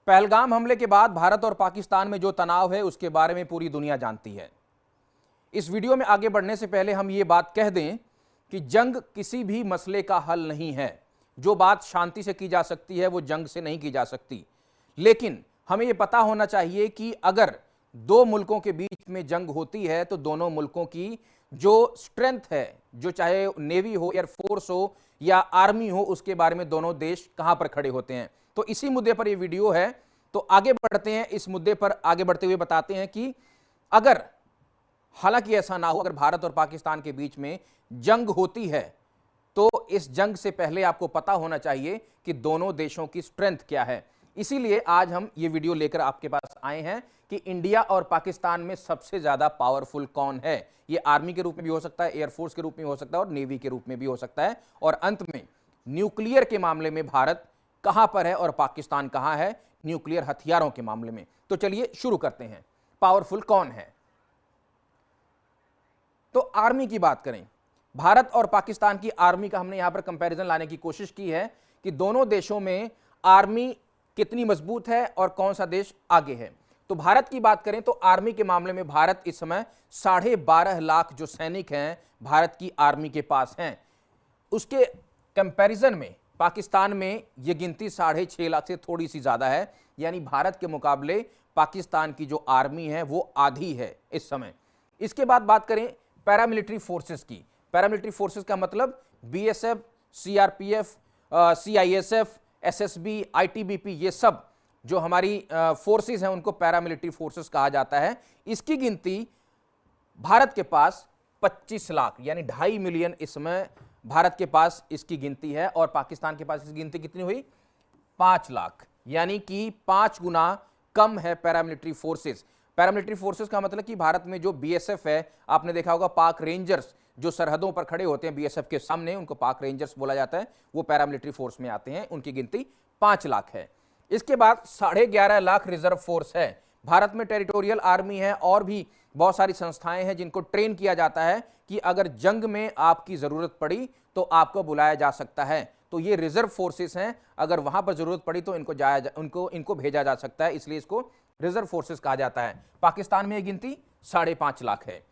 पहलगाम हमले के बाद भारत और पाकिस्तान में जो तनाव है उसके बारे में पूरी दुनिया जानती है। इस वीडियो में आगे बढ़ने से पहले हम ये बात कह दें कि जंग किसी भी मसले का हल नहीं है। जो बात शांति से की जा सकती है वो जंग से नहीं की जा सकती। लेकिन हमें यह पता होना चाहिए कि अगर दो मुल्कों के बीच में जंग होती है तो दोनों मुल्कों की जो स्ट्रेंथ है, जो चाहे नेवी हो, एयरफोर्स हो या आर्मी हो, उसके बारे में दोनों देश कहां पर खड़े होते हैं। तो इसी मुद्दे पर यह वीडियो है। तो आगे बढ़ते हैं। इस मुद्दे पर आगे बढ़ते हुए बताते हैं कि अगर, हालांकि ऐसा ना हो, अगर भारत और पाकिस्तान के बीच में जंग होती है तो इस जंग से पहले आपको पता होना चाहिए कि दोनों देशों की स्ट्रेंथ क्या है। इसीलिए आज हम ये वीडियो लेकर आपके पास आए हैं कि इंडिया और पाकिस्तान में सबसे ज्यादा पावरफुल कौन है। ये आर्मी के रूप में भी हो सकता है, एयरफोर्स के रूप में हो सकता है और नेवी के रूप में भी हो सकता है। और अंत में न्यूक्लियर के मामले में भारत कहां पर है और पाकिस्तान कहां है न्यूक्लियर हथियारों के मामले में। तो चलिए शुरू करते हैं। पावरफुल कौन है? तो आर्मी की बात करें, भारत और पाकिस्तान की आर्मी का हमने यहां पर कंपैरिजन लाने की कोशिश की है कि दोनों देशों में आर्मी कितनी मजबूत है और कौन सा देश आगे है। तो भारत की बात करें तो आर्मी के मामले में भारत इस समय 12.5 लाख जो सैनिक हैं भारत की आर्मी के पास हैं। उसके कंपैरिजन में पाकिस्तान में यह गिनती 6.5 लाख से थोड़ी सी ज्यादा है। यानी भारत के मुकाबले पाकिस्तान की जो आर्मी है वो आधी है इस समय। इसके बाद बात करें पैरामिलिट्री फोर्सेस की। पैरामिलिट्री फोर्सेस का मतलब BSF, CRPF, CISF, SSB, ITBP, ये सब जो हमारी फोर्सेस हैं उनको पैरामिलिट्री फोर्सेस कहा जाता है। इसकी गिनती भारत के पास 25 लाख यानी 2.5 मिलियन इस समय भारत के पास इसकी गिनती है। और पाकिस्तान के पास इसकी गिनती कितनी हुई? 5 लाख, यानी कि 5 गुना कम है पैरामिलिट्री फोर्सेस। पैरामिलिट्री फोर्सेस का मतलब कि भारत में जो बीएसएफ है, आपने देखा होगा पाक रेंजर्स जो सरहदों पर खड़े होते हैं बीएसएफ के सामने, उनको पाक रेंजर्स बोला जाता है, वो पैरामिलिट्री फोर्स में आते हैं। उनकी गिनती 5 लाख है। इसके बाद 11.5 लाख रिजर्व फोर्स है। भारत में टेरिटोरियल आर्मी है और भी बहुत सारी संस्थाएं हैं जिनको ट्रेन किया जाता है कि अगर जंग में आपकी जरूरत पड़ी तो आपको बुलाया जा सकता है। तो ये रिजर्व फोर्सेस हैं, अगर वहां पर जरूरत पड़ी तो इनको भेजा जा सकता है, इसलिए इसको रिजर्व फोर्सेस कहा जाता है। पाकिस्तान में यह गिनती 5.5 लाख है।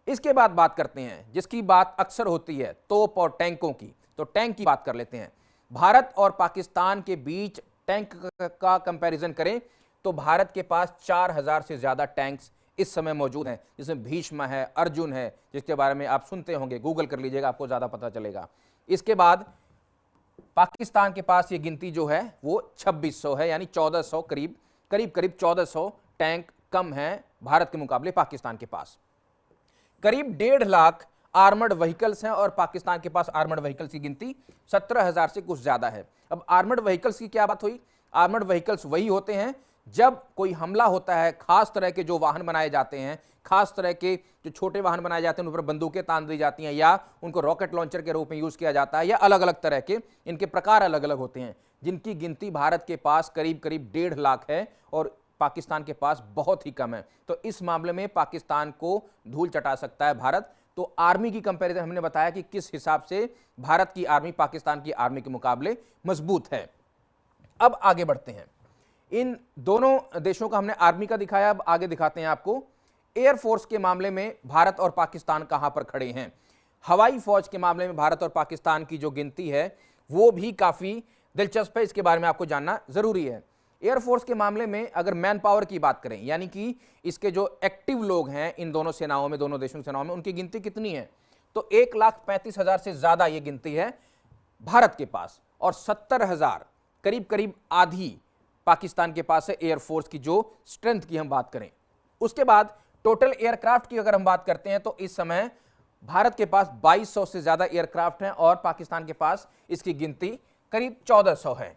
इसके बाद बात करते हैं जिसकी बात अक्सर होती है, तोप और टैंकों की। तो टैंक की बात कर लेते हैं। भारत और पाकिस्तान के बीच टैंक का कंपैरिजन करें तो भारत के पास 4000 से ज्यादा टैंक्स इस समय मौजूद हैं, जिसमें भीष्म है, अर्जुन है, जिसके बारे में आप सुनते होंगे, गूगल कर लीजिएगा, आपको ज्यादा पता चलेगा। इसके बाद पाकिस्तान के पास ये गिनती जो है वो 2600 है, यानी 1400, करीब 1400 टैंक कम है भारत के मुकाबले पाकिस्तान के पास। करीब 1.5 लाख आर्मर्ड व्हीकल्स हैं और पाकिस्तान के पास आर्मर्ड व्हीकल्स की गिनती 17,000 से कुछ ज्यादा है। अब आर्मर्ड व्हीकल्स की क्या बात हुई? आर्मर्ड व्हीकल्स वही होते हैं जब कोई हमला होता है, खास तरह के जो वाहन बनाए जाते हैं, खास तरह के जो छोटे वाहन बनाए जाते हैं उन पर बंदूकें तान दी जाती हैं या उनको रॉकेट लॉन्चर के रूप में यूज किया जाता है, या अलग अलग तरह के, इनके प्रकार अलग अलग होते हैं, जिनकी गिनती भारत के पास करीब 1.5 लाख है और पाकिस्तान के पास बहुत ही कम है। तो इस मामले में पाकिस्तान को धूल चटा सकता है भारत। तो आर्मी की कंपैरिजन हमने बताया कि किस हिसाब से भारत की आर्मी पाकिस्तान की आर्मी के मुकाबले मजबूत है। अब आगे बढ़ते हैं। इन दोनों देशों का हमने आर्मी का दिखाया, अब आगे दिखाते हैं आपको एयरफोर्स के मामले में भारत और पाकिस्तान कहां पर खड़े हैं। हवाई फौज के मामले में भारत और पाकिस्तान की जो गिनती है वो भी काफी दिलचस्प है, इसके बारे में आपको जानना जरूरी है। एयरफोर्स के मामले में अगर मैन पावर की बात करें, यानी कि इसके जो एक्टिव लोग हैं इन दोनों सेनाओं में, दोनों देशों की सेनाओं में, उनकी गिनती कितनी है? तो 1,35,000 से ज्यादा यह गिनती है भारत के पास और 70,000, करीब आधी पाकिस्तान के पास है एयरफोर्स की जो स्ट्रेंथ की हम बात करें। उसके बाद टोटल एयरक्राफ्ट की अगर हम बात करते हैं तो इस समय भारत के पास 2200 से ज्यादा एयरक्राफ्ट हैं और पाकिस्तान के पास इसकी गिनती करीब 1400 है।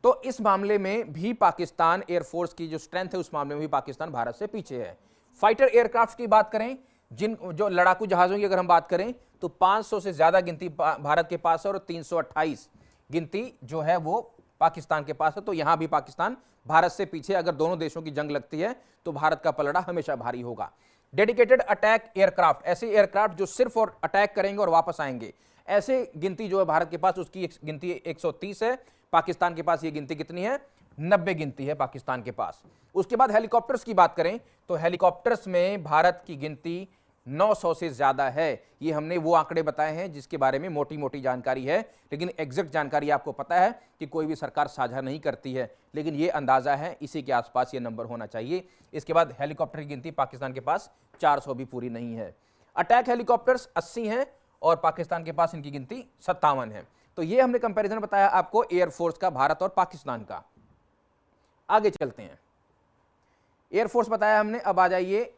तो इस मामले में भी पाकिस्तान, एयरफोर्स की जो स्ट्रेंथ है उस मामले में भी पाकिस्तान भारत से पीछे है। फाइटर एयरक्राफ्ट की बात करें, जो लड़ाकू जहाजों की अगर हम बात करें तो 500 से ज्यादा गिनती भारत के पास है और 328 गिनती जो है वो पाकिस्तान के पास है। तो यहां भी पाकिस्तान भारत से पीछे। अगर दोनों देशों की जंग लगती है तो भारत का पलड़ा हमेशा भारी होगा। डेडिकेटेड अटैक एयरक्राफ्ट, ऐसे एयरक्राफ्ट जो सिर्फ और अटैक करेंगे और वापस आएंगे, ऐसे गिनती जो है भारत के पास उसकी गिनती 130 है। पाकिस्तान के पास ये गिनती कितनी है? 90 गिनती है पाकिस्तान के पास। उसके बाद हेलीकॉप्टर्स की बात करें तो हेलीकॉप्टर्स में भारत की गिनती 900 से ज्यादा है। ये हमने वो आंकड़े बताए हैं जिसके बारे में मोटी मोटी जानकारी है, लेकिन एग्जैक्ट जानकारी आपको पता है कि कोई भी सरकार साझा नहीं करती है, लेकिन ये अंदाजा है, इसी के आसपास ये नंबर होना चाहिए। इसके बाद हेलीकॉप्टर की गिनती पाकिस्तान के पास 400 भी पूरी नहीं है। अटैक हेलीकॉप्टर्स 80 हैं और पाकिस्तान के पास इनकी गिनती 57 है। तो ये हमने कंपैरिजन बताया आपको एयरफोर्स का, भारत और पाकिस्तान का। आगे चलते हैं, एयरफोर्स बताया हमने। अब आ जाइए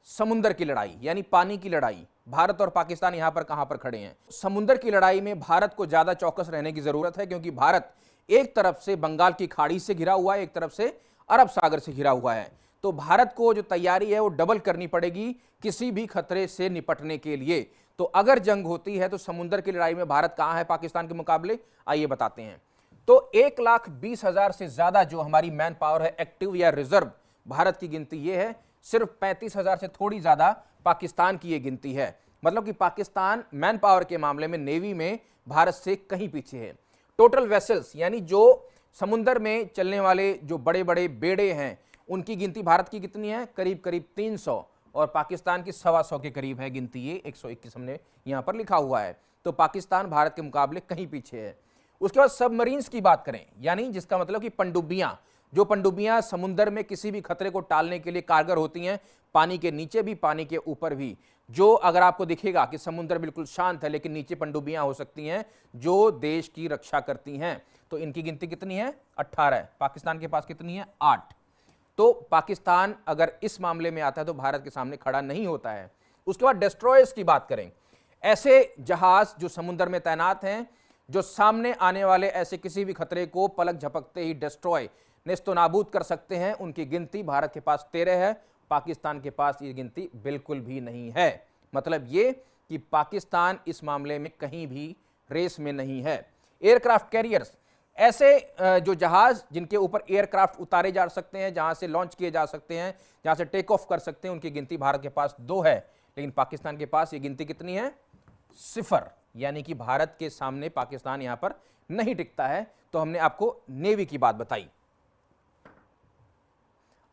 समुद्र की लड़ाई यानी पानी की लड़ाई। भारत और पाकिस्तान यहां पर कहां पर खड़े हैं? समुद्र की लड़ाई में भारत को ज्यादा चौकस रहने की जरूरत है, क्योंकि भारत एक तरफ से बंगाल की खाड़ी से घिरा हुआ है, एक तरफ से अरब सागर से घिरा हुआ है। तो भारत को जो तैयारी है वो डबल करनी पड़ेगी किसी भी खतरे से निपटने के लिए। तो अगर जंग होती है तो समुद्र की लड़ाई में भारत कहां है पाकिस्तान के मुकाबले, आइए बताते हैं। तो 1,20,000 से ज्यादा जो हमारी मैन पावर है एक्टिव या रिजर्व, भारत की गिनती यह है। सिर्फ 35,000 से थोड़ी ज्यादा पाकिस्तान की यह गिनती है। मतलब कि पाकिस्तान मैन पावर के मामले में नेवी में भारत से कहीं पीछे है। टोटल वेसल्स यानी जो समुद्र में चलने वाले जो बड़े बड़े बेड़े हैं उनकी गिनती भारत की कितनी है? करीब करीब 300 और पाकिस्तान की 125 के करीब है गिनती। ये 121 हमने यहां पर लिखा हुआ है। तो पाकिस्तान भारत के मुकाबले कहीं पीछे है। उसके बाद सबमरीन्स की बात करें, यानी जिसका मतलब कि पनडुब्बियां, जो पनडुब्बियां समुद्र में किसी भी खतरे को टालने के लिए कारगर होती हैं, पानी के नीचे भी पानी के ऊपर भी। जो अगर आपको दिखेगा कि समुद्र बिल्कुल शांत है लेकिन नीचे पनडुब्बियां हो सकती हैं जो देश की रक्षा करती हैं, तो इनकी गिनती कितनी है? 18। पाकिस्तान के पास कितनी है? 8। तो पाकिस्तान अगर इस मामले में आता है तो भारत के सामने खड़ा नहीं होता है। उसके बाद डिस्ट्रॉयर्स की बात करें, ऐसे जहाज जो समुद्र में तैनात हैं, जो सामने आने वाले ऐसे किसी भी खतरे को पलक झपकते ही डिस्ट्रॉय, नेस्तनाबूद कर सकते हैं, उनकी गिनती भारत के पास 13 है। पाकिस्तान के पास ये गिनती बिल्कुल भी नहीं है। मतलब ये कि पाकिस्तान इस मामले में कहीं भी रेस में नहीं है। एयरक्राफ्ट कैरियर्स, ऐसे जो जहाज जिनके ऊपर एयरक्राफ्ट उतारे जा सकते हैं, जहां से लॉन्च किए जा सकते हैं, जहां से टेक ऑफ कर सकते हैं, उनकी गिनती भारत के पास 2 है। लेकिन पाकिस्तान के पास ये गिनती कितनी है? 0। यानी कि भारत के सामने पाकिस्तान यहां पर नहीं टिकता है। तो हमने आपको नेवी की बात बताई।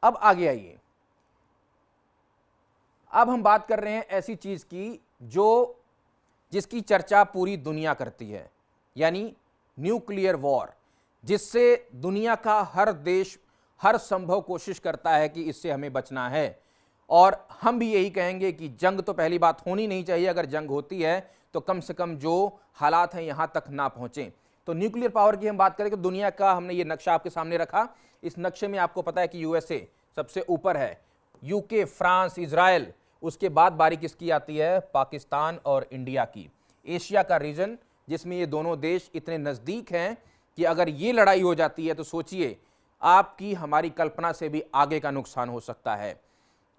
अब आगे आइए, अब हम बात कर रहे हैं ऐसी चीज की जिसकी चर्चा पूरी दुनिया करती है, यानी न्यूक्लियर वॉर, जिससे दुनिया का हर देश हर संभव कोशिश करता है कि इससे हमें बचना है। और हम भी यही कहेंगे कि जंग तो पहली बात होनी नहीं चाहिए। अगर जंग होती है तो कम से कम जो हालात हैं यहां तक ना पहुंचे। तो न्यूक्लियर पावर की हम बात करें तो दुनिया का हमने ये नक्शा आपके सामने रखा। इस नक्शे में आपको पता है कि यूएसए सबसे ऊपर है, यूके, फ्रांस, इजराइल, उसके बाद बारी किसकी आती है? पाकिस्तान और इंडिया की। एशिया का रीजन जिसमें ये दोनों देश इतने नजदीक हैं कि अगर ये लड़ाई हो जाती है तो सोचिए आपकी हमारी कल्पना से भी आगे का नुकसान हो सकता है।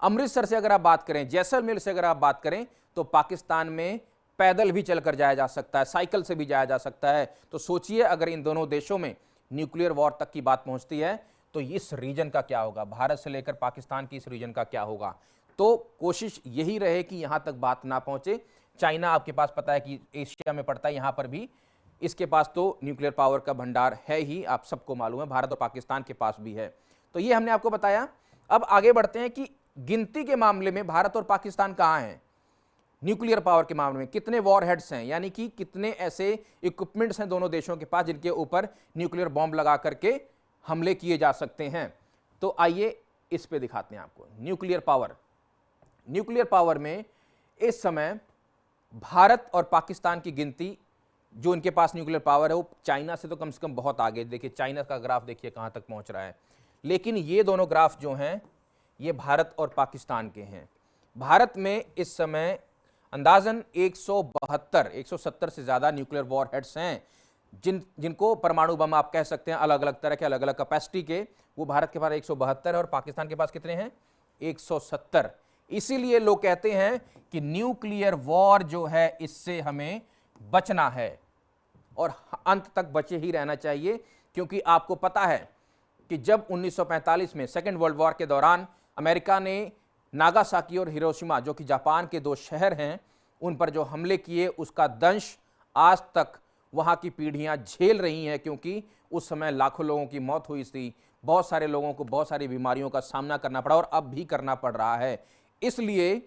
अमृतसर से अगर आप बात करें, जैसलमेर से अगर आप बात करें, तो पाकिस्तान में पैदल भी चलकर जाया जा सकता है, साइकिल से भी जाया जा सकता है। तो सोचिए अगर इन दोनों देशों में न्यूक्लियर वॉर तक की बात पहुंचती है तो इस रीजन का क्या होगा? भारत से लेकर पाकिस्तान की इस रीजन का क्या होगा? तो कोशिश यही रहे कि यहां तक बात ना पहुंचे। चाइना आपके पास पता है कि एशिया में पड़ता है, यहां पर भी इसके पास तो न्यूक्लियर पावर का भंडार है ही, आप सबको मालूम है, भारत और पाकिस्तान के पास भी है। तो ये हमने आपको बताया। अब आगे बढ़ते हैं कि गिनती के मामले में भारत और पाकिस्तान कहां हैं? न्यूक्लियर पावर के मामले में कितने वॉर हेड्स हैं, यानी कि कितने ऐसे इक्विपमेंट्स हैं दोनों देशों के पास जिनके ऊपर न्यूक्लियर बॉम्ब लगा करके हमले किए जा सकते हैं। तो आइए इस पे दिखाते हैं आपको न्यूक्लियर पावर। न्यूक्लियर पावर में इस समय भारत और पाकिस्तान की गिनती, जो इनके पास न्यूक्लियर पावर है, वो चाइना से तो कम से कम बहुत आगे। देखिए चाइना का ग्राफ देखिए कहां तक पहुंच रहा है। लेकिन ये दोनों ग्राफ जो हैं ये भारत और पाकिस्तान के हैं। भारत में इस समय अंदाजन 170 से ज्यादा न्यूक्लियर वॉर हेड्स हैं, जिनको परमाणु बम आप कह सकते हैं, अलग अलग तरह के, अलग अलग कैपेसिटी के। वो भारत के पास 172 है और पाकिस्तान के पास कितने हैं? 170। इसीलिए लोग कहते हैं कि न्यूक्लियर वॉर जो है इससे हमें बचना है और अंत तक बचे ही रहना चाहिए। क्योंकि आपको पता है कि जब 1945 में सेकेंड वर्ल्ड वॉर के दौरान अमेरिका ने नागासाकी और हिरोशिमा, जो कि जापान के 2 शहर हैं, उन पर जो हमले किए, उसका दंश आज तक वहाँ की पीढ़ियाँ झेल रही हैं, क्योंकि उस समय लाखों लोगों की मौत हुई थी, बहुत सारे लोगों को बहुत सारी बीमारियों का सामना करना पड़ा और अब भी करना पड़ रहा है। इसलिए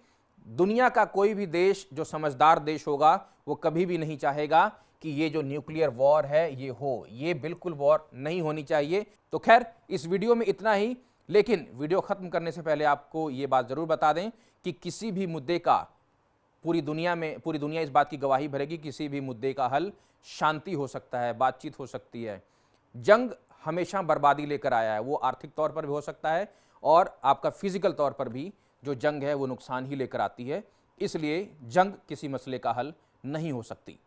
दुनिया का कोई भी देश जो समझदार देश होगा वो कभी भी नहीं चाहेगा कि ये जो न्यूक्लियर वॉर है ये हो, ये बिल्कुल वॉर नहीं होनी चाहिए। तो खैर इस वीडियो में इतना ही, लेकिन वीडियो खत्म करने से पहले आपको ये बात जरूर बता दें कि किसी भी मुद्दे का पूरी दुनिया इस बात की गवाही भरेगी, किसी भी मुद्दे का हल शांति हो सकता है, बातचीत हो सकती है। जंग हमेशा बर्बादी लेकर आया है, वो आर्थिक तौर पर भी हो सकता है और आपका फिजिकल तौर पर भी जो जंग है वो नुकसान ही लेकर आती है। इसलिए जंग किसी मसले का हल नहीं हो सकती।